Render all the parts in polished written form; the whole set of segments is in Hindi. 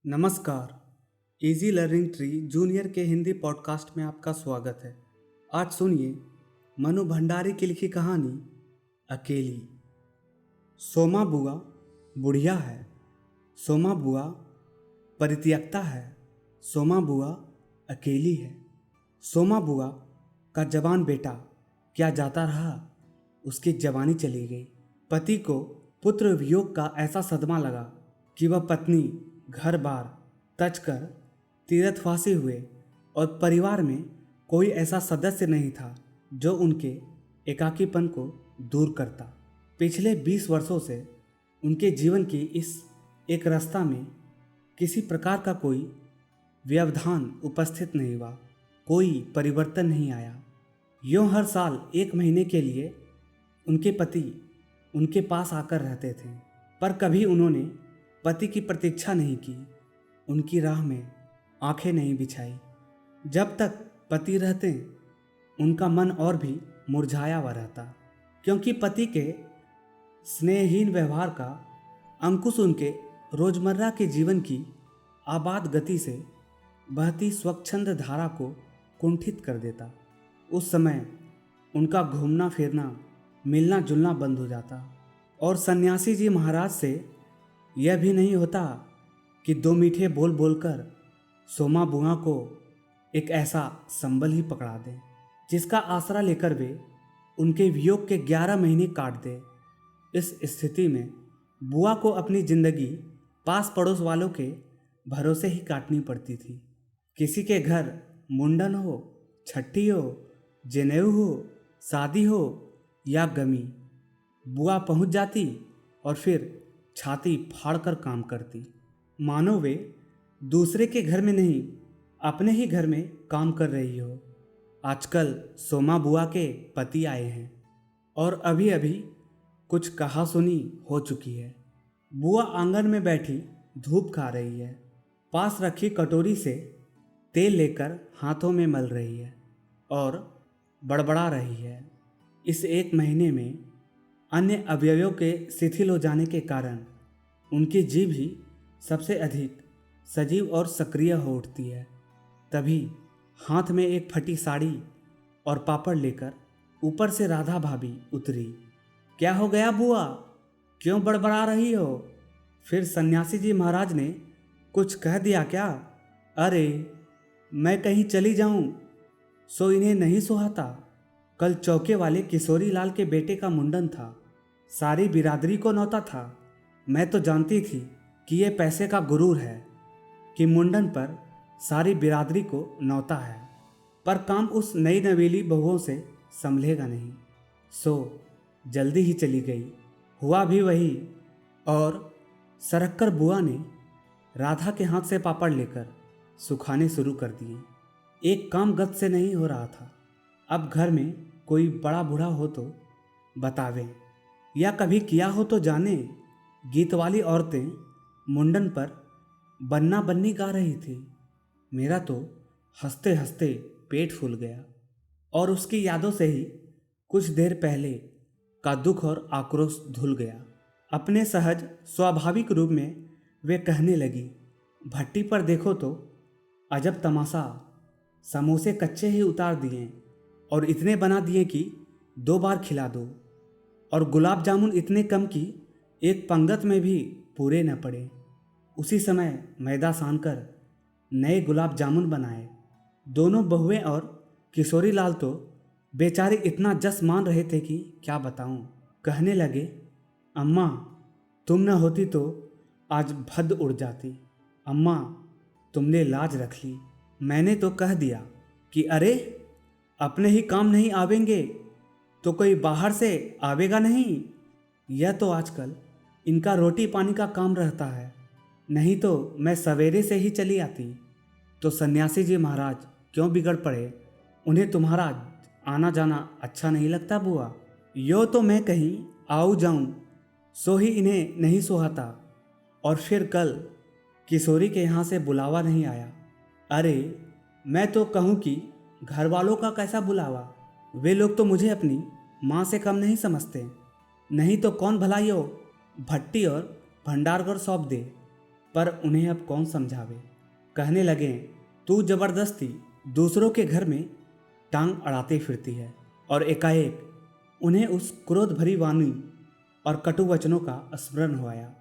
नमस्कार। इजी लर्निंग ट्री जूनियर के हिंदी पॉडकास्ट में आपका स्वागत है। आज सुनिए मनु भंडारी की लिखी कहानी अकेली। सोमा बुआ बुढ़िया है, सोमा बुआ परित्यक्ता है, सोमा बुआ अकेली है। सोमा बुआ का जवान बेटा क्या जाता रहा, उसकी जवानी चली गई। पति को पुत्र वियोग का ऐसा सदमा लगा कि वह पत्नी घर बार तज कर तीर्थवासी हुए और परिवार में कोई ऐसा सदस्य नहीं था जो उनके एकाकीपन को दूर करता। पिछले 20 वर्षों से उनके जीवन की इस एक रास्ता में किसी प्रकार का कोई व्यवधान उपस्थित नहीं हुआ, कोई परिवर्तन नहीं आया। यूँ हर साल 1 महीने के लिए उनके पति उनके पास आकर रहते थे, पर कभी उन्होंने पति की प्रतीक्षा नहीं की, उनकी राह में आंखें नहीं बिछाई। जब तक पति रहते उनका मन और भी मुरझाया हुआ रहता, क्योंकि पति के स्नेहहीन व्यवहार का अंकुश उनके रोजमर्रा के जीवन की आबाद गति से बहती स्वच्छंद धारा को कुंठित कर देता। उस समय उनका घूमना फिरना, मिलना जुलना बंद हो जाता और सन्यासी जी महाराज से यह भी नहीं होता कि 2 मीठे बोल बोलकर सोमा बुआ को एक ऐसा संबल ही पकड़ा दें जिसका आसरा लेकर वे उनके वियोग के 11 महीने काट दे। इस स्थिति में बुआ को अपनी जिंदगी पास पड़ोस वालों के भरोसे ही काटनी पड़ती थी। किसी के घर मुंडन हो, छठी हो, जनेऊ हो, शादी हो या गमी, बुआ पहुंच जाती और फिर छाती फाड़कर काम करती, मानो वे दूसरे के घर में नहीं अपने ही घर में काम कर रही हो। आजकल सोमा बुआ के पति आए हैं और अभी अभी कुछ कहा सुनी हो चुकी है। बुआ आंगन में बैठी धूप खा रही है, पास रखी कटोरी से तेल लेकर हाथों में मल रही है और बड़बड़ा रही है। इस 1 महीने में अन्य अवयवों के शिथिल हो जाने के कारण उनकी जीभ ही सबसे अधिक सजीव और सक्रिय हो उठती है। तभी हाथ में एक फटी साड़ी और पापड़ लेकर ऊपर से राधा भाभी उतरी। क्या हो गया बुआ, क्यों बड़बड़ा रही हो? फिर सन्यासी जी महाराज ने कुछ कह दिया क्या? अरे मैं कहीं चली जाऊं सो इन्हें नहीं सुहाता। कल चौके वाले किशोरी लाल के बेटे का मुंडन था, सारी बिरादरी को न्योता था। मैं तो जानती थी कि ये पैसे का गुरूर है कि मुंडन पर सारी बिरादरी को न्योता है, पर काम उस नई नवेली बहुओं से संभलेगा नहीं, सो जल्दी ही चली गई। हुआ भी वही। और सरक कर बुआ ने राधा के हाथ से पापड़ लेकर सुखाने शुरू कर दिए। एक काम गत से नहीं हो रहा था। अब घर में कोई बड़ा बूढ़ा हो तो बतावे या कभी किया हो तो जाने। गीत वाली औरतें मुंडन पर बन्ना बन्नी गा रही थी। मेरा तो हंसते हंसते पेट फूल गया और उसकी यादों से ही कुछ देर पहले का दुख और आक्रोश धुल गया। अपने सहज स्वाभाविक रूप में वे कहने लगी, भट्टी पर देखो तो अजब तमाशा, समोसे कच्चे ही उतार दिए और इतने बना दिए कि 2 बार खिला दो, और गुलाब जामुन इतने कम कि एक पंगत में भी पूरे न पड़े। उसी समय मैदा सानकर नए गुलाब जामुन बनाए। दोनों बहुएं और किशोरी लाल तो बेचारे इतना जस मान रहे थे कि क्या बताऊं। कहने लगे, अम्मा तुम न होती तो आज भद्द उड़ जाती। अम्मा तुमने लाज रख ली। मैंने तो कह दिया कि अरे अपने ही काम नहीं आवेंगे तो कोई बाहर से आवेगा नहीं। यह तो आजकल इनका रोटी पानी का काम रहता है, नहीं तो मैं सवेरे से ही चली आती। तो सन्यासी जी महाराज क्यों बिगड़ पड़े? उन्हें तुम्हारा आना जाना अच्छा नहीं लगता बुआ? यो तो मैं कहीं आऊँ जाऊँ सो ही इन्हें नहीं सुहाता, और फिर कल किशोरी के यहाँ से बुलावा नहीं आया। अरे मैं तो कहूँ कि घर वालों का कैसा बुलावा, वे लोग तो मुझे अपनी माँ से कम नहीं समझते। नहीं तो कौन भला यो भट्टी और भंडारगढ़ सौंप दे। पर उन्हें अब कौन समझावे। कहने लगे, तू जबरदस्ती दूसरों के घर में टांग अड़ाते फिरती है। और एकाएक उन्हें उस क्रोध भरी वाणी और कटु वचनों का स्मरण हो आया,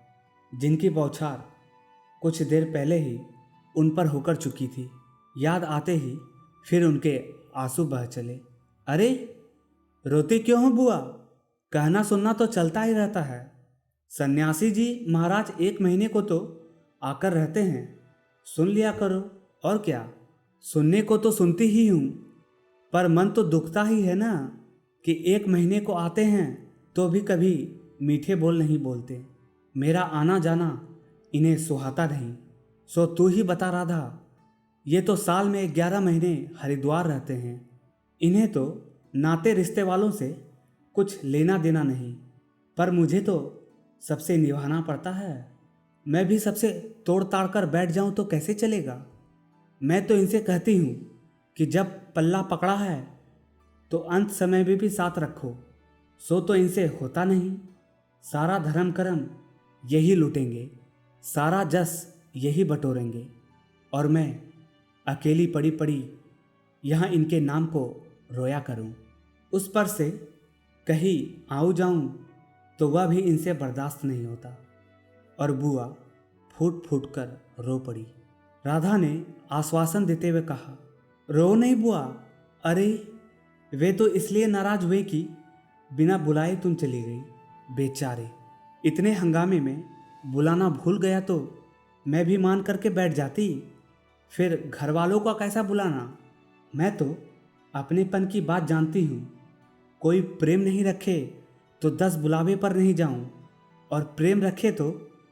जिनकी बौछार कुछ देर पहले ही उन पर होकर चुकी थी। याद आते ही फिर उनके आंसू बह चले। अरे रोती क्यों हो बुआ? कहना सुनना तो चलता ही रहता है। सन्यासी जी महाराज 1 महीने को तो आकर रहते हैं, सुन लिया करो। और क्या, सुनने को तो सुनती ही हूँ, पर मन तो दुखता ही है ना कि 1 महीने को आते हैं तो भी कभी मीठे बोल नहीं बोलते। मेरा आना जाना इन्हें सुहाता नहीं। सो तू ही बता राधा, ये तो साल में 11 महीने हरिद्वार रहते हैं। इन्हें तो नाते रिश्ते वालों से कुछ लेना देना नहीं, पर मुझे तो सबसे निभाना पड़ता है। मैं भी सबसे तोड़ ताड़ कर बैठ जाऊं तो कैसे चलेगा। मैं तो इनसे कहती हूँ कि जब पल्ला पकड़ा है तो अंत समय में भी साथ रखो। सो तो इनसे होता नहीं। सारा धर्म कर्म यही लूटेंगे, सारा जस यही बटोरेंगे, और मैं अकेली पड़ी पड़ी यहाँ इनके नाम को रोया करूँ। उस पर से कहीं आऊँ जाऊँ तो वह भी इनसे बर्दाश्त नहीं होता। और बुआ फूट फूट कर रो पड़ी। राधा ने आश्वासन देते हुए कहा, रो नहीं बुआ। अरे वे तो इसलिए नाराज हुए कि बिना बुलाए तुम चली गई। बेचारे, इतने हंगामे में बुलाना भूल गया तो मैं भी मान करके बैठ जाती, फिर घर वालों का कैसा बुलाना। मैं तो अपनेपन की बात जानती हूँ। कोई प्रेम नहीं रखे तो 10 बुलावे पर नहीं जाऊँ, और प्रेम रखे तो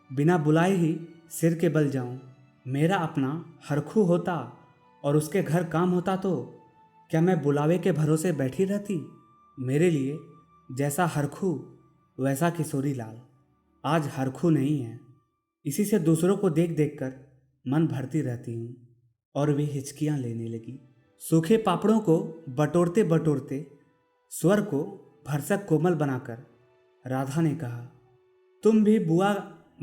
बिना बुलाए ही सिर के बल जाऊँ। मेरा अपना हरखू होता और उसके घर काम होता तो क्या मैं बुलावे के भरोसे बैठी रहती। मेरे लिए जैसा हरखू वैसा किशोरी लाल। आज हरखू नहीं है, इसी से दूसरों को देख देख कर मन भरती रहती हूँ। और वे हिचकियाँ लेने लगी। सूखे पापड़ों को बटोरते बटोरते स्वर को भरसक कोमल बनाकर राधा ने कहा, तुम भी बुआ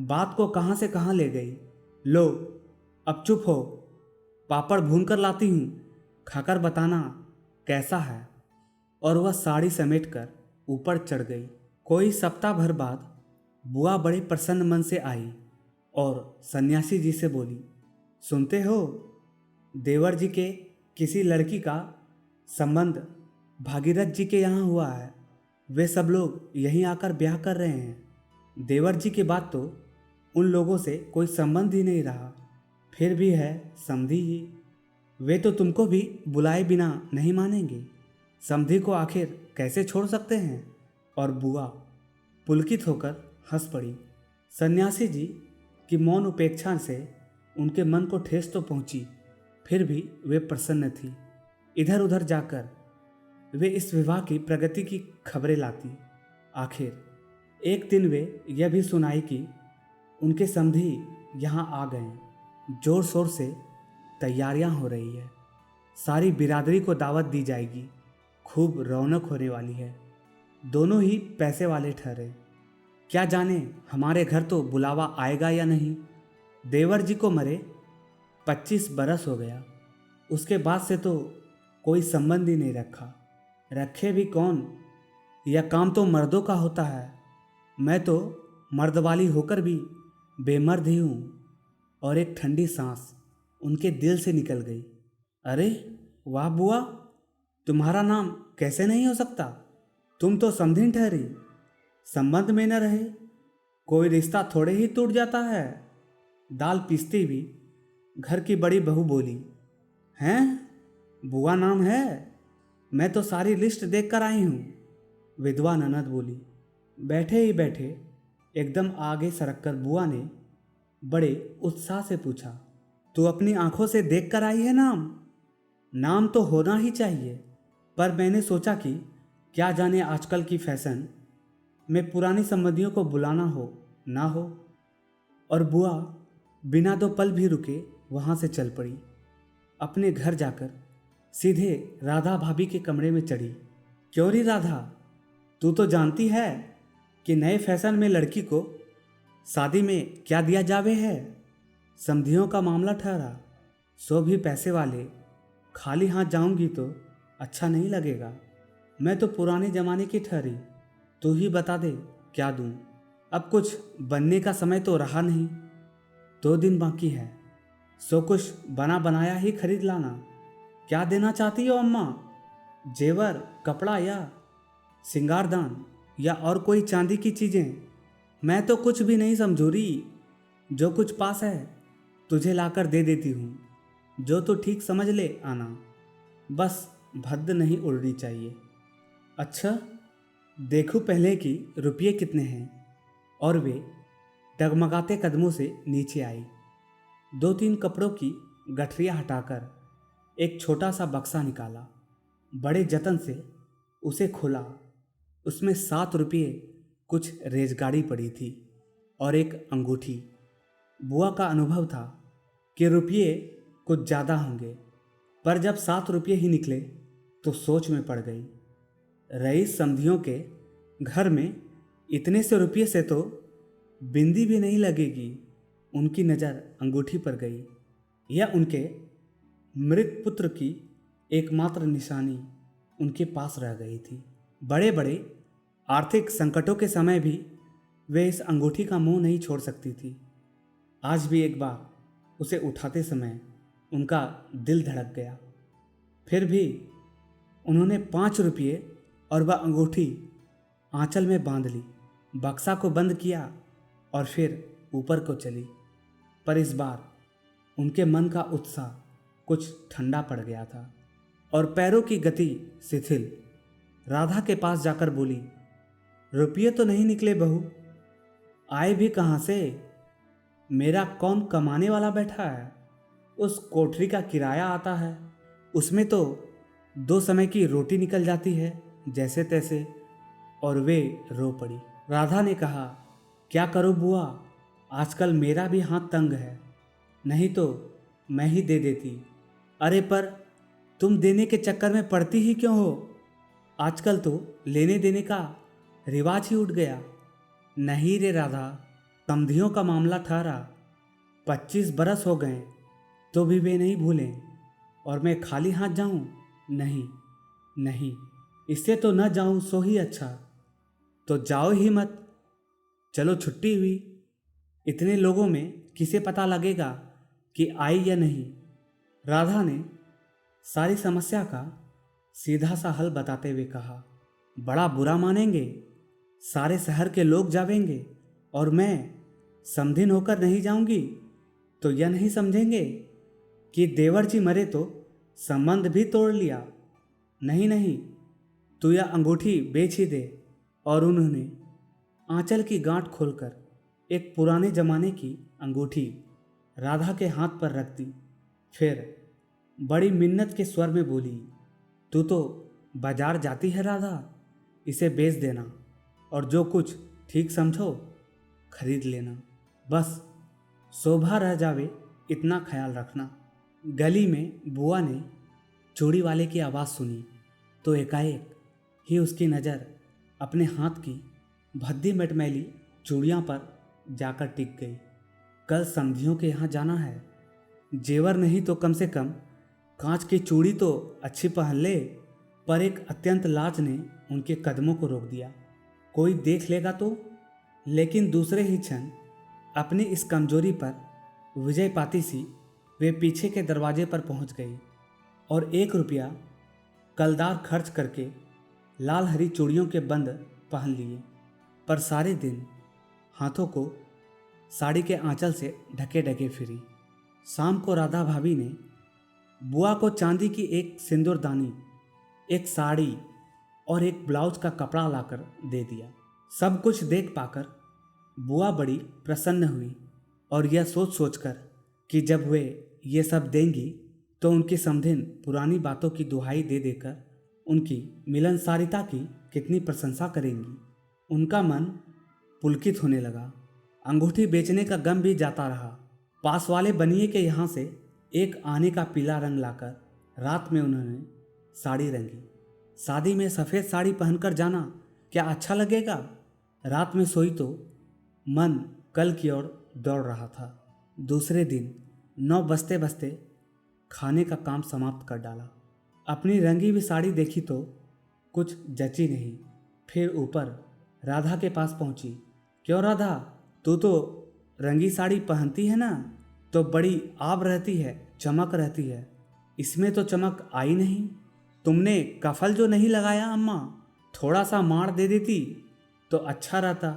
बात को कहाँ से कहाँ ले गई। लो अब चुप हो, पापड़ भून कर लाती हूँ, खाकर बताना कैसा है। और वह साड़ी समेट कर ऊपर चढ़ गई। कोई सप्ताह भर बाद बुआ बड़े प्रसन्न मन से आई और सन्यासी जी से बोली, सुनते हो, देवर जी के किसी लड़की का संबंध भागीरथ जी के यहाँ हुआ है। वे सब लोग यहीं आकर ब्याह कर रहे हैं। देवर जी के बाद तो उन लोगों से कोई संबंध ही नहीं रहा, फिर भी है समधी ही। वे तो तुमको भी बुलाए बिना नहीं मानेंगे। समधी को आखिर कैसे छोड़ सकते हैं। और बुआ पुलकित होकर हंस पड़ी। सन्यासी जी की मौन उपेक्षा से उनके मन को ठेस तो पहुंची, फिर भी वे प्रसन्न थी। इधर उधर जाकर वे इस विवाह की प्रगति की खबरें लाती। आखिर एक दिन वे यह भी सुनाई कि उनके समधी यहाँ आ गए। जोर शोर से तैयारियां हो रही है। सारी बिरादरी को दावत दी जाएगी। खूब रौनक होने वाली है। दोनों ही पैसे वाले ठहरे। क्या जाने हमारे घर तो बुलावा आएगा या नहीं। देवर जी को मरे 25 बरस हो गया। उसके बाद से तो कोई संबंध ही नहीं रखा। रखे भी कौन, यह काम तो मर्दों का होता है। मैं तो मर्द वाली होकर भी बेमर्द ही हूँ। और एक ठंडी सांस उनके दिल से निकल गई। अरे वाह बुआ, तुम्हारा नाम कैसे नहीं हो सकता। तुम तो समधिन ठहरी, संबंध में न रहे कोई रिश्ता थोड़े ही टूट जाता है। दाल पीसती हुई घर की बड़ी बहू बोली, हैं बुआ नाम है। मैं तो सारी लिस्ट देख कर आई हूँ। विधवा ननद बोली। बैठे ही बैठे एकदम आगे सरक कर बुआ ने बड़े उत्साह से पूछा, तू अपनी आंखों से देख कर आई है नाम? नाम तो होना ही चाहिए, पर मैंने सोचा कि क्या जाने आजकल की फैशन में पुरानी संबंधियों को बुलाना हो ना हो। और बुआ बिना 2 पल भी रुके वहाँ से चल पड़ी। अपने घर जाकर सीधे राधा भाभी के कमरे में चढ़ी। क्यों री राधा, तू तो जानती है कि नए फैशन में लड़की को शादी में क्या दिया जावे है। समधियों का मामला ठहरा, सो भी पैसे वाले। खाली हाथ जाऊंगी तो अच्छा नहीं लगेगा। मैं तो पुराने जमाने की ठहरी, तू ही बता दे क्या दूं। अब कुछ बनने का समय तो रहा नहीं, 2 दिन बाकी है, सो कुछ बना बनाया ही खरीद लाना। क्या देना चाहती हो अम्मा? जेवर, कपड़ा या सिंगारदान, या और कोई चांदी की चीज़ें? मैं तो कुछ भी नहीं समझूरी, जो कुछ पास है तुझे लाकर दे देती हूँ, जो तो ठीक समझ ले आना, बस भद्द नहीं उड़नी चाहिए। अच्छा, देखो पहले कि रुपये कितने हैं। और वे डगमगाते कदमों से नीचे आई, 2-3 कपड़ों की गठरियाँ हटाकर एक छोटा सा बक्सा निकाला, बड़े जतन से उसे खोला। उसमें 7 रुपये कुछ रेजगाड़ी पड़ी थी और एक अंगूठी। बुआ का अनुभव था कि रुपये कुछ ज़्यादा होंगे, पर जब 7 रुपये ही निकले तो सोच में पड़ गई। रईस समधियों के घर में इतने से रुपये से तो बिंदी भी नहीं लगेगी। उनकी नज़र अंगूठी पर गई। यह उनके मृत पुत्र की एकमात्र निशानी उनके पास रह गई थी। बड़े बड़े आर्थिक संकटों के समय भी वे इस अंगूठी का मुंह नहीं छोड़ सकती थी। आज भी एक बार उसे उठाते समय उनका दिल धड़क गया। फिर भी उन्होंने 5 रुपये और वह अंगूठी आंचल में बांध ली, बक्सा को बंद किया और फिर ऊपर को चली। पर इस बार उनके मन का उत्साह कुछ ठंडा पड़ गया था और पैरों की गति शिथिल। राधा के पास जाकर बोली, रुपये तो नहीं निकले बहू, आए भी कहाँ से? मेरा कौन कमाने वाला बैठा है? उस कोठरी का किराया आता है, उसमें तो 2 समय की रोटी निकल जाती है जैसे तैसे। और वे रो पड़ी। राधा ने कहा, क्या करूँ बुआ, आजकल मेरा भी हाथ तंग है, नहीं तो मैं ही दे देती। अरे पर तुम देने के चक्कर में पड़ती ही क्यों हो? आजकल तो लेने देने का रिवाज ही उठ गया। नहीं रे राधा, समधियों का मामला ठहरा, 25 बरस हो गए तो भी वे नहीं भूलें, और मैं खाली हाथ जाऊं? नहीं नहीं, इससे तो न जाऊं सो ही अच्छा। तो जाओ ही मत, चलो छुट्टी हुई। इतने लोगों में किसे पता लगेगा कि आई या नहीं। राधा ने सारी समस्या का सीधा सा हल बताते हुए कहा, बड़ा बुरा मानेंगे, सारे शहर के लोग जावेंगे और मैं समधिन होकर नहीं जाऊंगी तो यह नहीं समझेंगे कि देवर जी मरे तो संबंध भी तोड़ लिया। नहीं नहीं, तू यह अंगूठी बेच ही दे। और उन्होंने आंचल की गांठ खोलकर एक पुराने जमाने की अंगूठी राधा के हाथ पर रख दी। फिर बड़ी मिन्नत के स्वर में बोली, तू तो बाजार जाती है राधा, इसे बेच देना और जो कुछ ठीक समझो खरीद लेना, बस शोभा रह जावे इतना ख्याल रखना। गली में बुआ ने चूड़ी वाले की आवाज़ सुनी तो एकाएक ही उसकी नज़र अपने हाथ की भद्दी मटमैली चूड़ियाँ पर जाकर टिक गई। कल समधियों के यहाँ जाना है, जेवर नहीं तो कम से कम कांच की चूड़ी तो अच्छी पहन ले। पर एक अत्यंत लाज ने उनके कदमों को रोक दिया। कोई देख लेगा तो? लेकिन दूसरे ही क्षण अपनी इस कमजोरी पर विजय पाती सी वे पीछे के दरवाजे पर पहुंच गई और 1 रुपया कलदार खर्च करके लाल हरी चूड़ियों के बंद पहन लिए। पर सारे दिन हाथों को साड़ी के आंचल से ढके ढके फिरी। शाम को राधा भाभी ने बुआ को चांदी की एक सिंदूरदानी, एक साड़ी और एक ब्लाउज का कपड़ा लाकर दे दिया। सब कुछ देख पाकर बुआ बड़ी प्रसन्न हुई और यह सोच सोचकर कि जब वे ये सब देंगी तो उनकी समधिन पुरानी बातों की दुहाई दे देकर उनकी मिलनसारिता की कितनी प्रशंसा करेंगी। उनका मन पुलकित होने लगा। अंगूठी बेचने का गम भी जाता रहा। पास वाले बनिए के यहाँ से एक आने का पीला रंग लाकर रात में उन्होंने साड़ी रंगी। शादी में सफ़ेद साड़ी पहनकर जाना क्या अच्छा लगेगा? रात में सोई तो मन कल की ओर दौड़ रहा था। दूसरे दिन 9 बजते बजते खाने का काम समाप्त कर डाला। अपनी रंगी हुई साड़ी देखी तो कुछ जची नहीं। फिर ऊपर राधा के पास पहुंची। क्यों राधा, तू तो रंगी साड़ी पहनती है ना, तो बड़ी आब रहती है, चमक रहती है। इसमें तो चमक आई नहीं। तुमने कफल जो नहीं लगाया अम्मा, थोड़ा सा मार दे देती तो अच्छा रहता।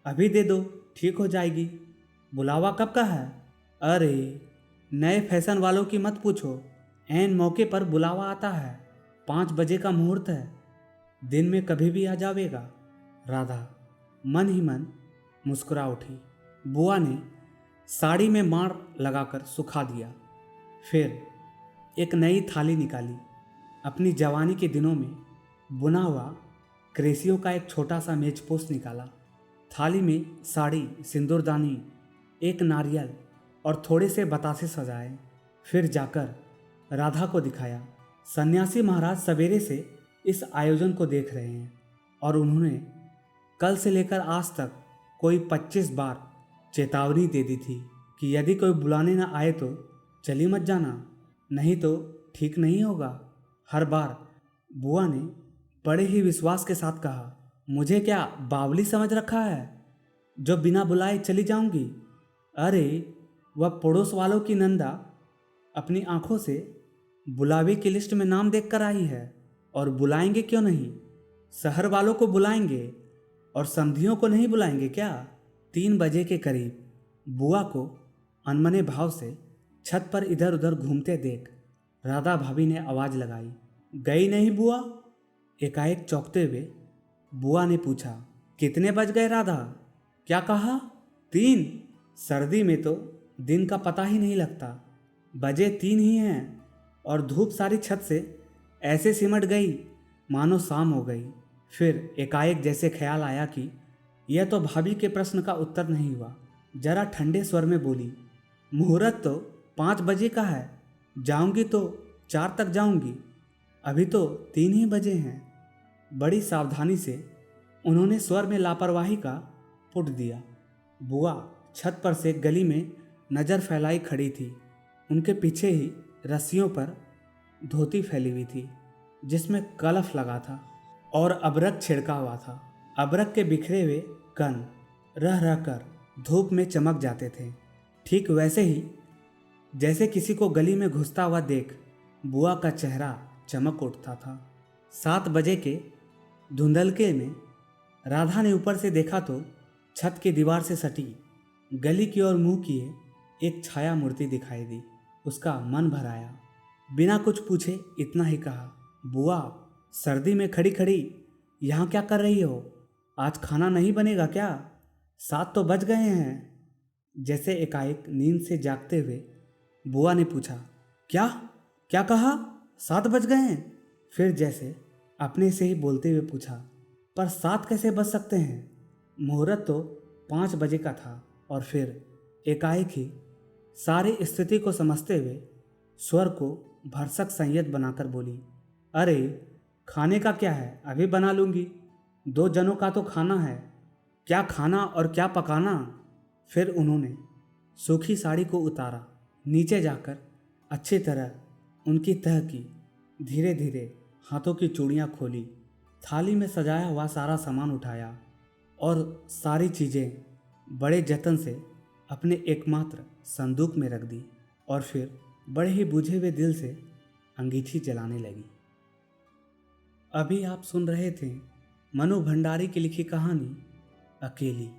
अभी दे दो, ठीक हो जाएगी। बुलावा कब का है? अरे नए फैशन वालों की मत पूछो, ऐन मौके पर बुलावा आता है। 5 बजे का मुहूर्त है, दिन में कभी भी आ जावेगा। राधा मन ही मन मुस्कुरा उठी। बुआ ने साड़ी में मार लगाकर सुखा दिया। फिर एक नई थाली निकाली। अपनी जवानी के दिनों में बुना हुआ क्रेसियों का एक छोटा सा मेजपोश निकाला। थाली में साड़ी, सिंदूरदानी, एक नारियल और थोड़े से बतासे सजाए। फिर जाकर राधा को दिखाया। सन्यासी महाराज सवेरे से इस आयोजन को देख रहे हैं और उन्होंने कल से लेकर आज तक कोई 25 बार चेतावनी दे दी थी कि यदि कोई बुलाने ना आए तो चली मत जाना, नहीं तो ठीक नहीं होगा। हर बार बुआ ने बड़े ही विश्वास के साथ कहा, मुझे क्या बावली समझ रखा है जो बिना बुलाए चली जाऊंगी? अरे वह पड़ोस वालों की नंदा अपनी आंखों से बुलावे की लिस्ट में नाम देख कर आई है, और बुलाएंगे क्यों नहीं? शहर वालों को बुलाएंगे और समधियों को नहीं बुलाएंगे क्या? 3 बजे के करीब बुआ को अनमने भाव से छत पर इधर उधर घूमते देख राधा भाभी ने आवाज लगाई, गई नहीं बुआ? एकाएक चौंकते हुए बुआ ने पूछा, कितने बज गए राधा? क्या कहा? 3? सर्दी में तो दिन का पता ही नहीं लगता। बजे 3 ही हैं और धूप सारी छत से ऐसे सिमट गई मानो शाम हो गई। फिर एकाएक जैसे ख्याल आया कि यह तो भाभी के प्रश्न का उत्तर नहीं हुआ। जरा ठंडे स्वर में बोली, मुहूर्त तो 5 बजे का है, जाऊंगी तो 4 तक जाऊंगी, अभी तो 3 ही बजे हैं। बड़ी सावधानी से उन्होंने स्वर में लापरवाही का पुट दिया। बुआ छत पर से गली में नज़र फैलाई खड़ी थी। उनके पीछे ही रस्सियों पर धोती फैली हुई थी जिसमें कलफ लगा था और अबरक छिड़का हुआ था। अबरक के बिखरे हुए कण रह रह कर धूप में चमक जाते थे, ठीक वैसे ही जैसे किसी को गली में घुसता हुआ देख बुआ का चेहरा चमक उठता था। 7 बजे के धुंधलके में राधा ने ऊपर से देखा तो छत की दीवार से सटी गली की ओर मुंह किए एक छाया मूर्ति दिखाई दी। उसका मन भर आया। बिना कुछ पूछे इतना ही कहा, बुआ सर्दी में खड़ी खड़ी यहाँ क्या कर रही हो? आज खाना नहीं बनेगा क्या? 7 तो बज गए हैं। जैसे एकाएक नींद से जागते हुए बुआ ने पूछा, क्या क्या कहा? 7 बज गए हैं? फिर जैसे अपने से ही बोलते हुए पूछा, पर 7 कैसे बज सकते हैं? मुहूर्त तो 5 बजे का था। और फिर एकाएक ही सारी स्थिति को समझते हुए स्वर को भरसक संयत बनाकर बोली, अरे खाने का क्या है, अभी बना लूँगी। 2 जनों का तो खाना है, क्या खाना और क्या पकाना। फिर उन्होंने सूखी साड़ी को उतारा, नीचे जाकर अच्छी तरह उनकी तह की, धीरे धीरे हाथों की चूड़ियाँ खोली, थाली में सजाया हुआ सारा सामान उठाया और सारी चीज़ें बड़े जतन से अपने एकमात्र संदूक में रख दी और फिर बड़े ही बुझे हुए दिल से अंगीठी जलाने लगी। अभी आप सुन रहे थे मनु भंडारी की लिखी कहानी अकेली।